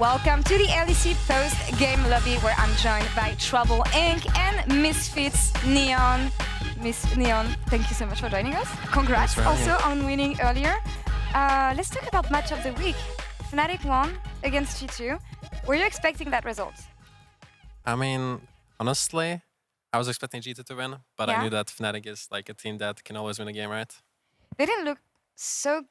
Welcome to the LEC post-game lobby where I'm joined by Trouble Inc. and Misfits Neon. Miss Neon, thank you so much for joining us. Congrats also on winning earlier. Let's talk about match of the week. Fnatic won against G2. Were you expecting that result? I mean, honestly, I was expecting G2 to win, but I knew that Fnatic is like a team that can always win a game, right? They didn't look so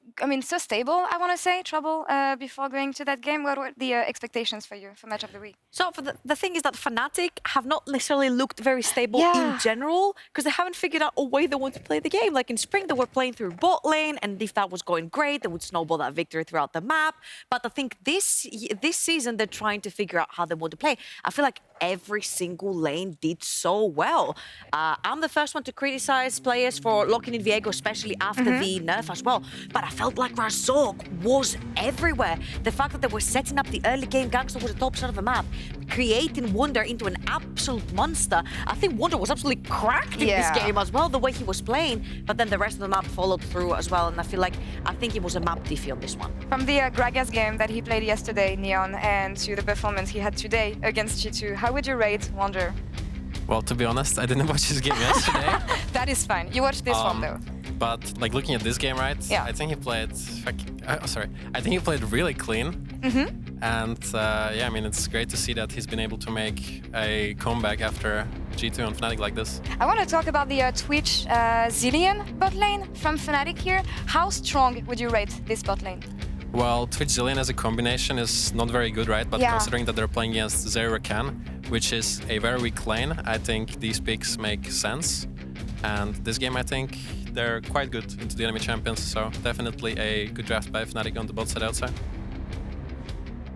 stable, I want to say, Trouble, before going to that game. What were the expectations for you for match of the week? So for the thing is that Fnatic have not necessarily looked very stable in general, because they haven't figured out a way they want to play the game. Like in spring, they were playing through bot lane, and if that was going great, they would snowball that victory throughout the map. But I think this season, they're trying to figure out how they want to play. I feel like every single lane did so well. I'm the first one to criticize players for locking in Viego, especially after the nerf as well. But I felt like Razork was everywhere. The fact that they were setting up the early game ganks towards the top side of the map, creating Wunder into an absolute monster. I think Wunder was absolutely cracked in this game as well, the way he was playing. But then the rest of the map followed through as well. And I think it was a map diffy on this one. From the Gragas game that he played yesterday, Neon, and to the performance he had today against G2, how would you rate Wunder? Well, to be honest, I didn't watch his game yesterday. That is fine. You watched this one though. But like looking at this game, right? Yeah. I think he played. I think he played really clean. And yeah, I mean, it's great to see that he's been able to make a comeback after G2 on Fnatic like this. I want to talk about the Twitch Zillion bot lane from Fnatic here. How strong would you rate this bot lane? Well, Twitch Zillion as a combination is not very good, right? But considering that they're playing against Zero Rakan, which is a very weak lane, I think these picks make sense. And this game, I think they're quite good into the enemy champions, so definitely a good draft by Fnatic on the bot side outside.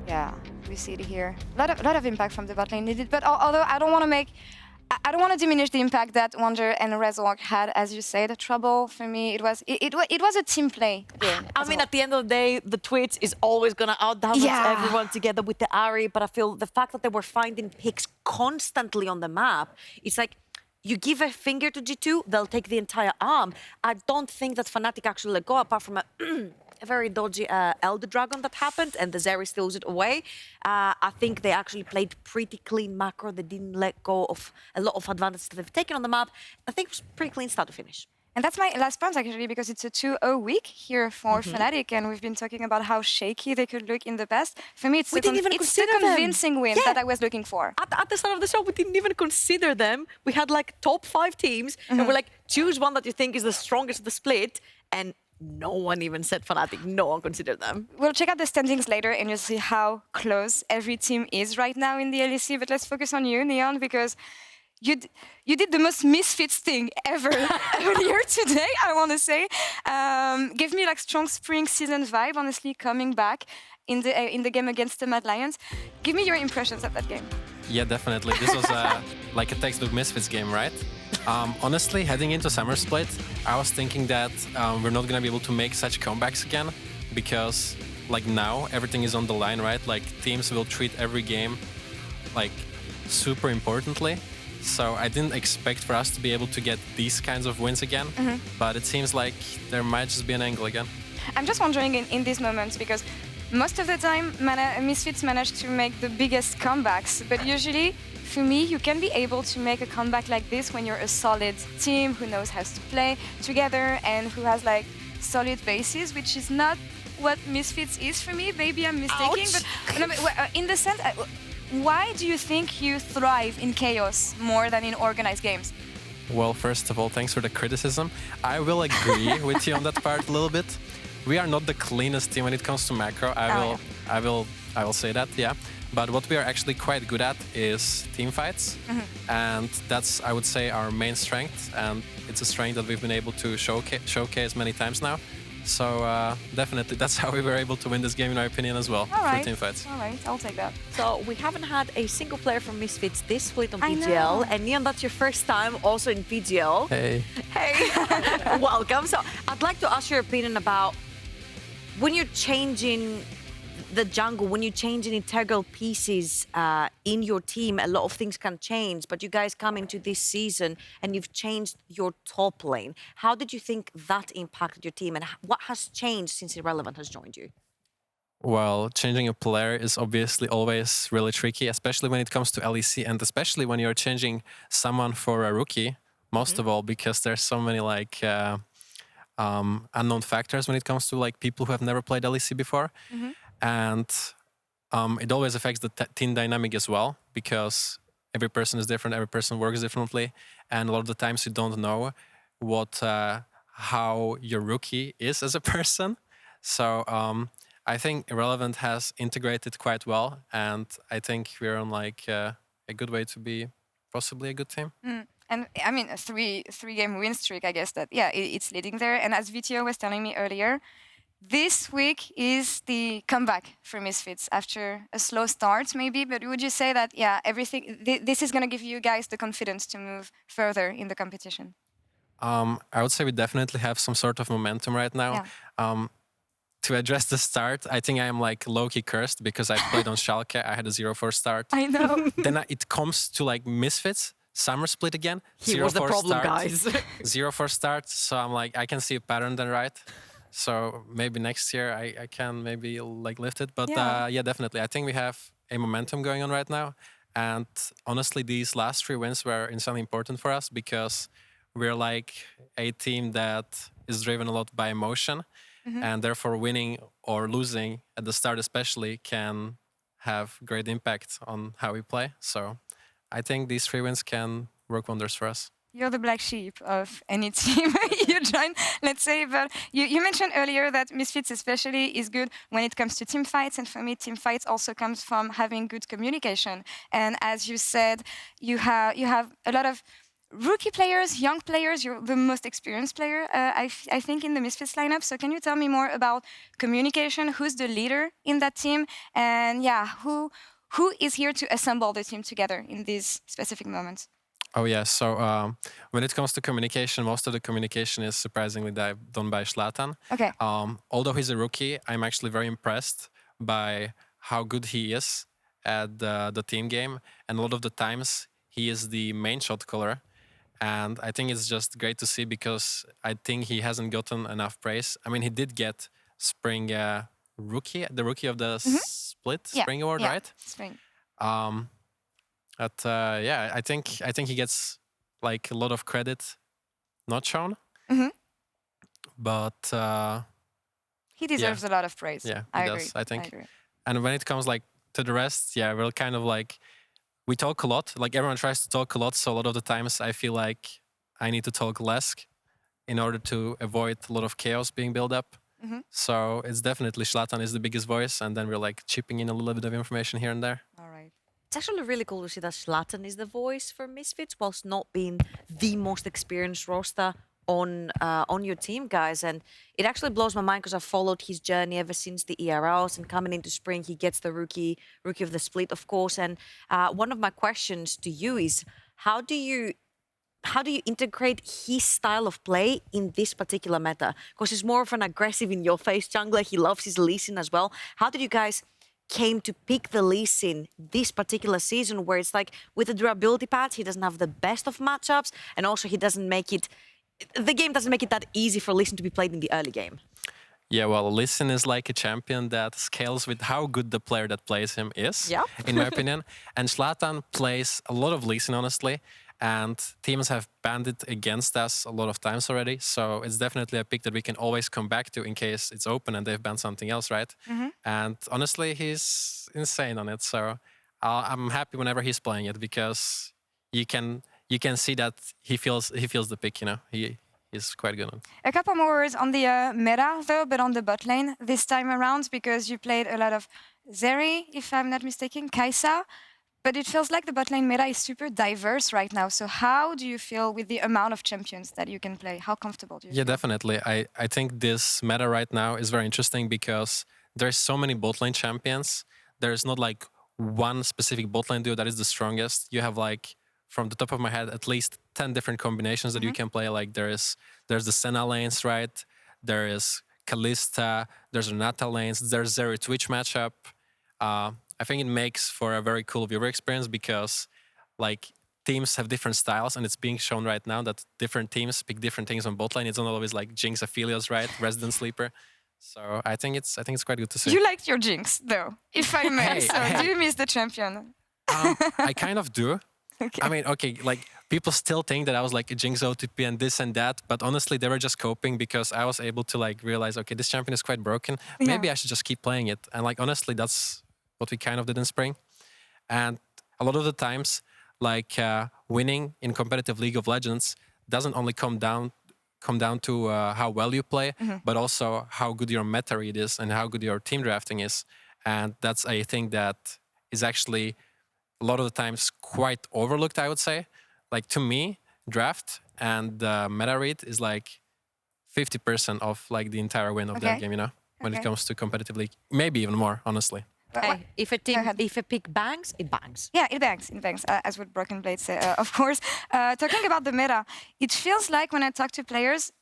Yeah, we see it here. A lot of impact from the bot lane needed, but although I don't want to diminish the impact that Wunder and Razork had, as you said. Trouble for me, it was a team play game. I mean, at the end of the day, the Twitch is always gonna outdamage everyone together with the Ahri. But I feel the fact that they were finding picks constantly on the map, it's like you give a finger to G2, they'll take the entire arm. I don't think that Fnatic actually let go, apart from a very dodgy Elder Dragon that happened, and the Zeri steals it away. I think they actually played pretty clean macro. They didn't let go of a lot of advantages that they've taken on the map. I think it was pretty clean start to finish. And that's my last point, actually, because it's a 2-0 week here for Fnatic, and we've been talking about how shaky they could look in the past. For me, it's the convincing win that I was looking for. At the start of the show, we didn't even consider them. We had like top 5 teams, and we're like, choose one that you think is the strongest of the split, and no one even said Fnatic. No one considered them. We'll check out the standings later, and you'll see how close every team is right now in the LEC. But let's focus on you, Neon, because you did the most Misfits thing ever earlier today, I want to say. Gave me like strong spring season vibe, honestly, coming back in the game against the Mad Lions. Give me your impressions of that game. Yeah, definitely. This was like a textbook Misfits game, right? Honestly, heading into Summer Split, I was thinking that we're not gonna be able to make such comebacks again, because like now everything is on the line, right? Like teams will treat every game like super importantly. So I didn't expect for us to be able to get these kinds of wins again, but it seems like there might just be an angle again. I'm just wondering in these moments, because most of the time Misfits manage to make the biggest comebacks, but usually for me you can be able to make a comeback like this when you're a solid team who knows how to play together and who has like solid bases, which is not what Misfits is for me. Maybe I'm mistaken, but in the sense, why do you think you thrive in chaos more than in organized games? Well, first of all, thanks for the criticism. I will agree with you on that part a little bit. We are not the cleanest team when it comes to macro. I will say that, yeah. But what we are actually quite good at is team fights, and that's, I would say, our main strength. And it's a strength that we've been able to showcase many times now. So definitely, that's how we were able to win this game, in our opinion, as well, through team fights. All right, I'll take that. So we haven't had a single player from Misfits this split on PGL, and Neon, that's your first time also in PGL. Hey. Hey, welcome. So I'd like to ask your opinion about when you're changing the jungle, when you change in integral pieces in your team, a lot of things can change. But you guys come into this season and you've changed your top lane. How did you think that impacted your team, and what has changed since Irrelevant has joined you? Well, changing a player is obviously always really tricky, especially when it comes to LEC, and especially when you're changing someone for a rookie. Most of all, because there's so many like unknown factors when it comes to like people who have never played LEC before, and it always affects the team dynamic as well, because every person is different, every person works differently, and a lot of the times you don't know what how your rookie is as a person. So I think Irrelevant has integrated quite well, and I think we're on like a good way to be possibly a good team. And I mean, a three game win streak, I guess that, yeah, it's leading there. And as VTO was telling me earlier, this week is the comeback for Misfits after a slow start, maybe. But would you say that, yeah, everything, this is going to give you guys the confidence to move further in the competition? I would say we definitely have some sort of momentum right now. Yeah. To address the start, I think I am like low-key cursed because I played on Schalke. I had a 0-4 start. I know. Then it comes to like Misfits, summer split again. He was the problem, guys. 0-4 start. So I'm like, I can see a pattern then, right? So maybe next year I can maybe like lift it. But yeah, definitely. I think we have a momentum going on right now. And honestly, these last 3 wins were insanely important for us because we're like a team that is driven a lot by emotion. And therefore winning or losing at the start especially can have great impact on how we play. So I think these 3 wins can work wonders for us. You're the black sheep of any team you join, let's say. But you mentioned earlier that Misfits especially is good when it comes to team fights. And for me, team fights also comes from having good communication. And as you said, you have a lot of rookie players, young players. You're the most experienced player, I think, in the Misfits lineup. So can you tell me more about communication? Who's the leader in that team? And yeah, who is here to assemble the team together in these specific moments? Oh yeah, so when it comes to communication, most of the communication is surprisingly done by Zlatan. Okay. Although he's a rookie, I'm actually very impressed by how good he is at the team game. And a lot of the times, he is the main shot caller. And I think it's just great to see because I think he hasn't gotten enough praise. I mean, he did get Spring Rookie, the Rookie of the Split Spring Award, right? Spring. But yeah, I think he gets like a lot of credit not shown. But he deserves a lot of praise. Yeah, I he agree. does, I think. I agree. And when it comes like to the rest, yeah, we're kind of like we talk a lot. Like everyone tries to talk a lot, so a lot of the times I feel like I need to talk less in order to avoid a lot of chaos being built up. So it's definitely Zlatan is the biggest voice, and then we're like chipping in a little bit of information here and there. All right. It's actually really cool to see that Zlatan is the voice for Misfits, whilst not being the most experienced roster on your team, guys. And it actually blows my mind because I've followed his journey ever since the ERLs, and coming into spring, he gets the rookie of the split, of course. And one of my questions to you is, how do you integrate his style of play in this particular meta? Because he's more of an aggressive in-your-face jungler. He loves his Lee Sin as well. How did you guys came to pick the Lee Sin this particular season, where it's like with the durability patch, he doesn't have the best of matchups, and also he doesn't make it, the game doesn't make it that easy for Lee Sin to be played in the early game? Yeah, well, Lee Sin is like a champion that scales with how good the player that plays him is, in my opinion. And Zlatan plays a lot of Lee Sin, honestly. And teams have banned it against us a lot of times already. So it's definitely a pick that we can always come back to in case it's open and they've banned something else, right? And honestly, he's insane on it. So I'm happy whenever he's playing it because you can see that he feels the pick, you know. He's quite good on it. A couple more words on the meta, though, but on the bot lane this time around, because you played a lot of Zeri, if I'm not mistaken, Kai'Sa. But it feels like the bot lane meta is super diverse right now. So how do you feel with the amount of champions that you can play? How comfortable do you feel? Yeah, definitely. I think this meta right now is very interesting because there's so many bot lane champions. There's not like one specific bot lane duo that is the strongest. You have like, from the top of my head, at least 10 different combinations that you can play. Like there's the Senna lanes, right? There is Kalista, there's Renata lanes, there's Zeri Twitch matchup. I think it makes for a very cool viewer experience because like teams have different styles, and it's being shown right now that different teams pick different things on bot lane. It's not always like Jinx Aphelios, right? Resident Sleeper. So I think it's quite good to see. You liked your jinx, though, if I may. Hey. Do you miss the champion? I kind of do. Okay. I mean, okay, like people still think that I was like a Jinx OTP and this and that, but honestly, they were just coping because I was able to like realize, okay, this champion is quite broken. Maybe I should just keep playing it. And like honestly, that's what we kind of did in spring. And a lot of the times, like winning in competitive League of Legends doesn't only come down to how well you play, but also how good your meta read is and how good your team drafting is. And that's a thing that is actually a lot of the times quite overlooked, I would say. Like to me, draft and meta read is like 50% of like the entire win of that game, you know, when it comes to competitive league. Maybe even more, honestly. Hey, if a pick bangs, it bangs. Yeah, it bangs, as would Broken Blade say, of course. Talking about the meta, it feels like when I talk to players,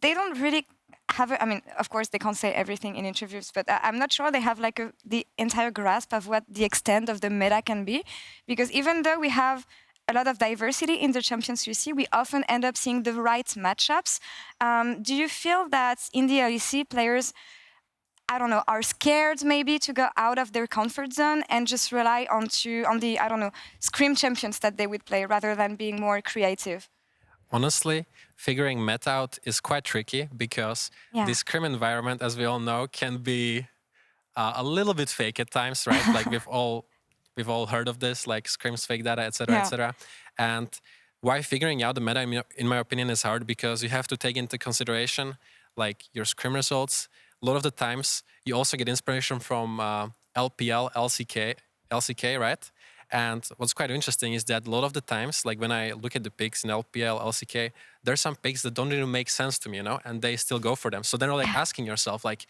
they don't really have I mean, of course, they can't say everything in interviews, but I'm not sure they have like the entire grasp of what the extent of the meta can be. Because even though we have a lot of diversity in the champions you see, we often end up seeing the right matchups. Do you feel that in the LEC, players, I don't know, are scared maybe to go out of their comfort zone and just rely on the, I don't know, scrim champions that they would play rather than being more creative? Honestly, figuring meta out is quite tricky because this scrim environment, as we all know, can be a little bit fake at times, right? Like we've all heard of this, like scrims, fake data, etc., etc. And why figuring out the meta, in my opinion, is hard because you have to take into consideration like your scrim results. A lot of the times, you also get inspiration from LPL, LCK, right? And what's quite interesting is that a lot of the times, like when I look at the picks in LPL, LCK, there's some picks that don't really make sense to me, you know, and they still go for them. So then you're like asking yourself, like,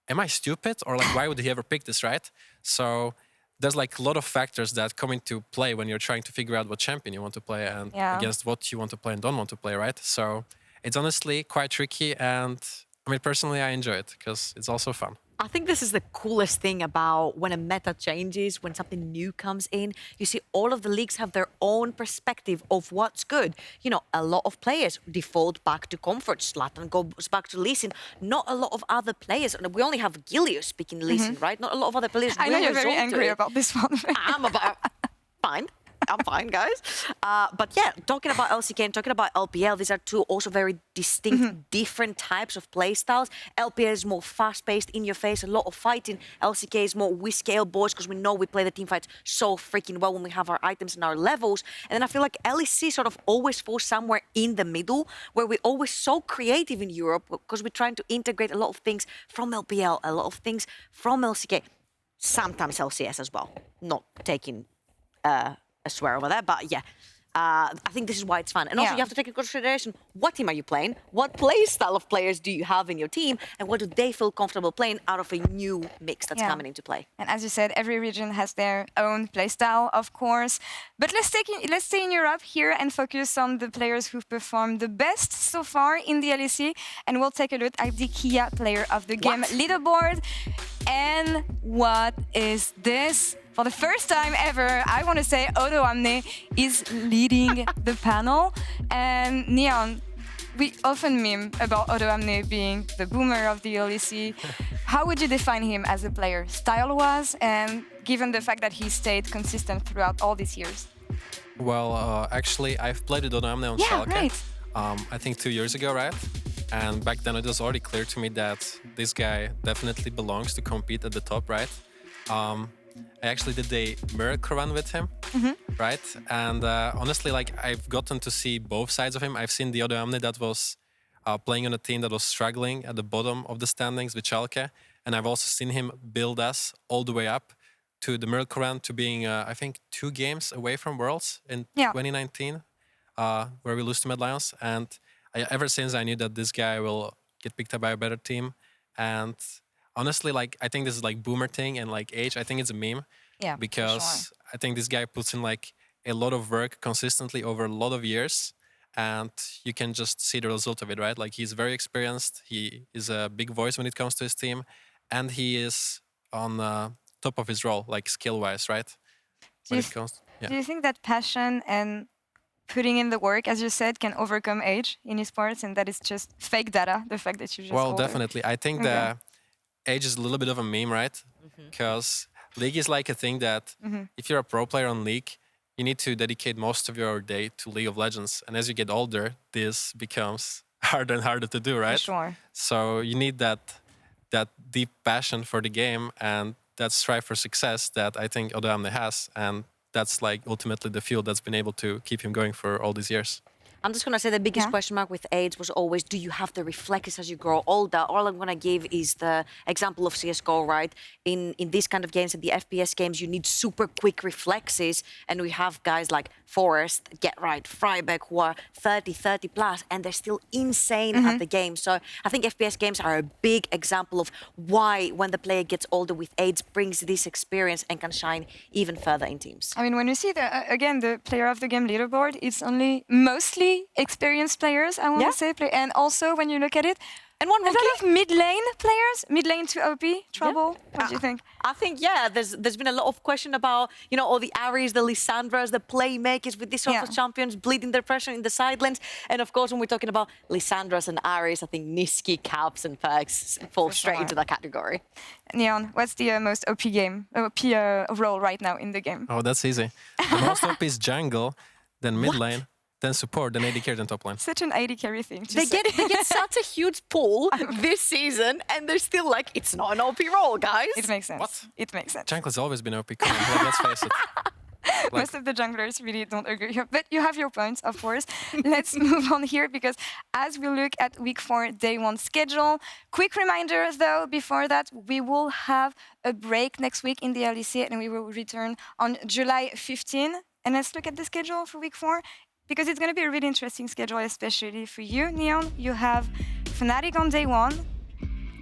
am I stupid? Or like, why would he ever pick this, right? So there's like a lot of factors that come into play when you're trying to figure out what champion you want to play and against what you want to play and don't want to play, right? So it's honestly quite tricky. And I mean, personally, I enjoy it because it's also fun. I think this is the coolest thing about when a meta changes, when something new comes in. You see all of the leagues have their own perspective of what's good. You know, a lot of players default back to comfort. Zlatan goes back to Lee Sin. Not a lot of other players. We only have Gilius speaking Lee Sin, right? Not a lot of other players. I know you're very angry about this one. Fine. I'm fine, guys. But yeah, talking about LCK and talking about LPL, these are two also very distinct, different types of play styles. LPL is more fast-paced, in your face, a lot of fighting. LCK is more we scale boards because we know we play the team fights so freaking well when we have our items and our levels. And then I feel like LEC sort of always falls somewhere in the middle, where we're always so creative in Europe because we're trying to integrate a lot of things from LPL, a lot of things from LCK, sometimes LCS as well. Not taking a swear over there, but yeah, I think this is why it's fun. And also you have to take into consideration, what team are you playing? What play style of players do you have in your team? And what do they feel comfortable playing out of a new mix that's coming into play? And as you said, every region has their own play style, of course. But let's stay in Europe here and focus on the players who've performed the best so far in the LEC. And we'll take a look at the Kia player of the game leaderboard. And what is this? For the first time ever, I want to say odoamne is leading the panel. And Neon, we often meme about odoamne being the boomer of the LEC. How would you define him as a player, style-wise, and given the fact that he stayed consistent throughout all these years? Well, actually, I've played with odoamne on Schalke. Right. I think 2 years ago, right? And back then it was already clear to me that this guy definitely belongs to compete at the top, right? I actually did a miracle run with him, right? And honestly, like I've gotten to see both sides of him. I've seen the odoamne that was playing on a team that was struggling at the bottom of the standings with Schalke. And I've also seen him build us all the way up to the miracle run, to being, I think, 2 games away from Worlds in 2019, where we lost to Mad Lions. And ever since, I knew that this guy will get picked up by a better team. And honestly, like I think this is like boomer thing and like age. I think it's a meme. Yeah, because I think this guy puts in like a lot of work consistently over a lot of years, and you can just see the result of it, right? Like he's very experienced. He is a big voice when it comes to his team, and he is on top of his role, like skill-wise, right? Do you think that passion and putting in the work, as you said, can overcome age in esports, and that is just fake data, the fact that you just Well, definitely. I think that age is a little bit of a meme, right? Because League is like a thing that if you're a pro player on League, you need to dedicate most of your day to League of Legends. And as you get older, this becomes harder and harder to do, right? Sure. So you need that deep passion for the game and that strive for success that I think Odoamne has. And that's like ultimately the fuel that's been able to keep him going for all these years. I'm just going to say the biggest question mark with age was always, do you have the reflexes as you grow older? All I'm going to give is the example of CSGO, right? In these kind of games, in the FPS games, you need super quick reflexes. And we have guys like Forrest, Get Right, Freiberg, who are 30 plus, and they're still insane at the game. So I think FPS games are a big example of why, when the player gets older with age, brings this experience and can shine even further in teams. I mean, when you see again the player of the game leaderboard, it's only mostly experienced players, I want to say. And also, when you look at it, and one a lot of mid-lane players, mid-lane to OP, Trouble. What do you think? I think, there's been a lot of question about, all the Aries, the Lissandras, the playmakers with these sorts of champions bleeding their pressure in the side lanes. And of course, when we're talking about Lissandras and Aries, I think Niski, Caps, and Perks fall straight into that category. Neon, what's the most OP role right now in the game? Oh, that's easy. The most OP is jungle, then mid lane, then support, then AD carry, then top lane. Such an AD carry thing. They get such a huge pull this season, and they're still like, it's not an OP role, guys. It makes sense. What? It makes sense. Jungle's always been OP. Come on, let's face it. Most of the junglers really don't agree here, but you have your points, of course. Let's move on here, because as we look at week 4, day 1 schedule, quick reminder though, before that, we will have a break next week in the LEC, and we will return on July 15. And let's look at the schedule for week 4. Because it's going to be a really interesting schedule, especially for you, Neon. You have Fnatic on day 1,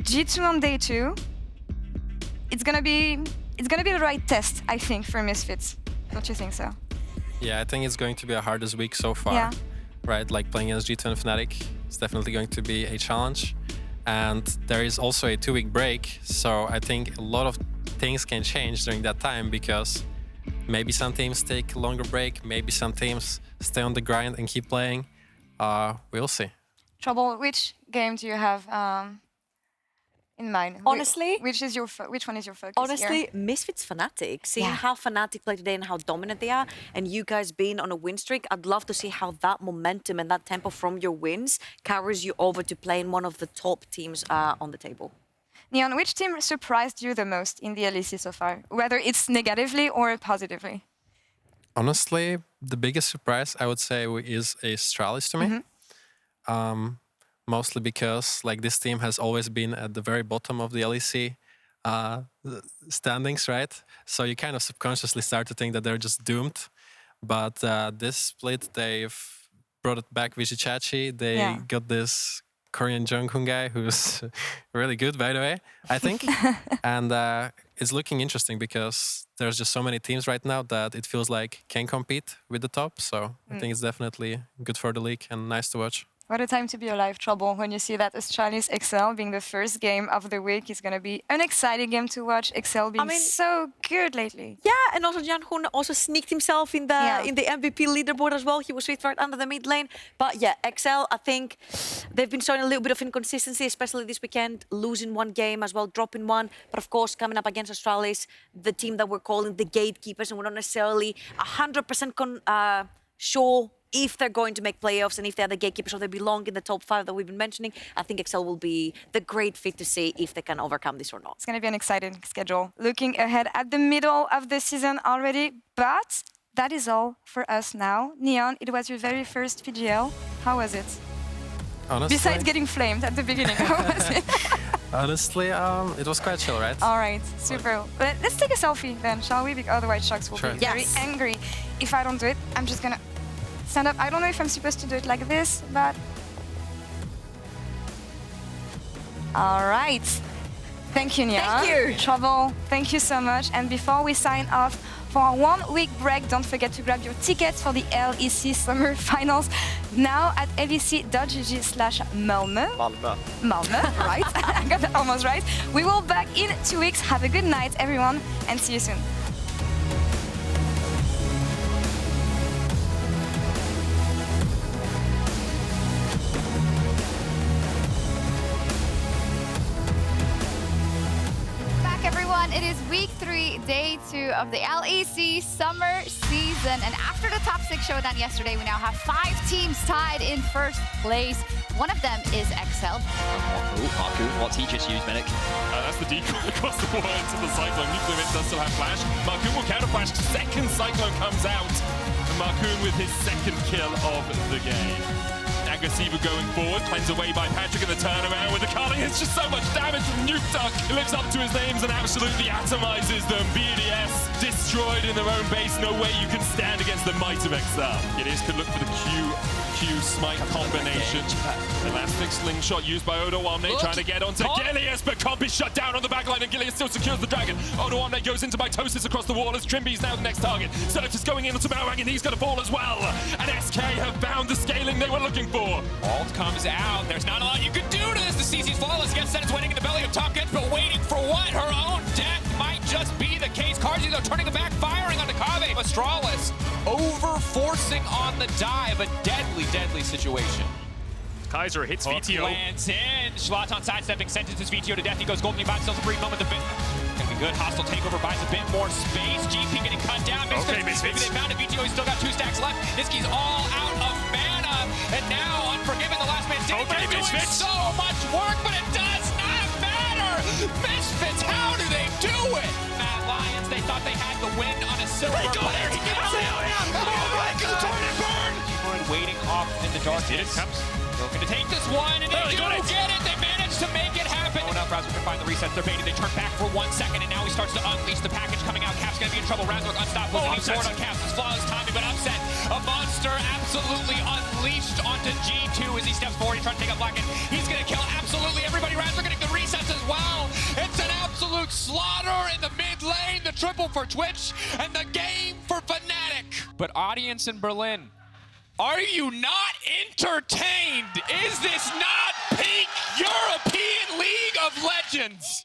G2 on day 2. It's gonna be the right test, I think, for Misfits. Don't you think so? Yeah, I think it's going to be our hardest week so far. Yeah. Right, like playing against G2 and Fnatic is definitely going to be a challenge. And there is also a 2-week break, so I think a lot of things can change during that time, because maybe some teams take a longer break, maybe some teams stay on the grind and keep playing. We'll see. Trouble, which game do you have in mind? Honestly, which one is your focus? Honestly, here? Misfits Fnatic. Seeing how Fnatic play today and how dominant they are, and you guys being on a win streak, I'd love to see how that momentum and that tempo from your wins carries you over to playing one of the top teams on the table. Neon, which team surprised you the most in the LEC so far, whether it's negatively or positively? Honestly, the biggest surprise, I would say, is Astralis to me. Mostly because this team has always been at the very bottom of the LEC standings, right? So you kind of subconsciously start to think that they're just doomed. But this split, they've brought it back Vizichachi. They got this Korean Jungkook guy who's really good, by the way, I think. And it's looking interesting because there's just so many teams right now that it feels like can compete with the top. So I think it's definitely good for the league and nice to watch. What a time to be alive, Trouble, when you see that Astralis XL being the first game of the week is going to be an exciting game to watch. XL being so good lately. Yeah, and also Janhoon also sneaked himself in the MVP leaderboard as well. He was with right under the mid lane. But yeah, XL, I think they've been showing a little bit of inconsistency, especially this weekend, losing one game as well, dropping one. But of course, coming up against Astralis, the team that we're calling the gatekeepers, and we're not necessarily 100% sure if they're going to make playoffs and if they're the gatekeepers or they belong in the top 5 that we've been mentioning. I think XL will be the great fit to see if they can overcome this or not. It's going to be an exciting schedule. Looking ahead at the middle of the season already, but that is all for us now. Neon, it was your very first PGL. How was it? Honestly, besides getting flamed at the beginning, how was it? Honestly, it was quite chill, right? All right, super. But let's take a selfie then, shall we? Because otherwise Shucks will be very angry if I don't do it. I'm just going to stand up. I don't know if I'm supposed to do it like this, but... All right. Thank you, Nia. Thank you. Trouble, thank you so much. And before we sign off for our 1-week break, don't forget to grab your tickets for the LEC Summer Finals now at lec.gg/Malmö. Malmö, right? I got that almost right. We will be back in 2 weeks. Have a good night, everyone, and see you soon. everyone. It is week 3, day 2 of the LEC summer season. And after the top 6 showdown yesterday, we now have 5 teams tied in first place. One of them is XL. Ooh, Marku, what's he just used, Medic? That's the decoy across the wall into the Cyclone. Nuclear Mint does still have flash. Marku will counter flash. Second Cyclone comes out. And Marku with his second kill of the game. Agressiva going forward, cleansed away by Patrick in the turnaround with the culling. It's just so much damage from Nuke Duck. He lives up to his names and absolutely atomizes them. BDS destroyed in their own base. No way you can stand against the might of XL. Gilius could look for the Q smite combination. Elastic slingshot used by Odo Omne, trying to get onto Gilius, but Comp is shut down on the backline and Gilius still secures the dragon. Odo Omne goes into Mitosis across the wall as Trimby's now the next target. Surf is going in onto Malrang and he's going to fall as well. And SK have found the scaling they were looking for. Ult comes out. There's not a lot you can do to this. The CC's flawless. Gets set. It's waiting in the belly of Top Gets, but waiting for what? Her own death might just be the case. Karji, though, turning the back, firing onto Kave. Astralis over-forcing on the dive. A deadly, deadly situation. Kaiser hits VTO. Lands in. Schlaton sidestepping, sentences VTO to death. He goes golden. He finds himself a brief moment. Gonna be good. Hostile takeover buys a bit more space. GP getting cut down. Misfits. Maybe they found a VTO. He's still got 2 stacks left. Niski's all out of mana. And now, Unforgiven, the last man standing. Okay, doing Misfits. so much work, but it does not matter. Misfits, how do they do it? Mad Lions, they thought they had the win on a silver player. He gets it. Waiting off in the dark. Looking to take this one, and they do get it. They managed to make it happen. Oh, enough. Razork can find the resets. They're baited. They turn back for 1 second, and now he starts to unleash the package coming out. Cap's going to be in trouble. Razork unstoppable. He's forward on Caps. His flawless timing, but upset. A monster absolutely unleashed onto G2 as he steps forward. He's trying to take out Blacken. He's going to kill absolutely everybody. Razork getting the resets as well. It's an absolute slaughter in the mid lane. The triple for Twitch, and the game for Fnatic. But audience in Berlin, are you not entertained? Is this not peak European League of Legends?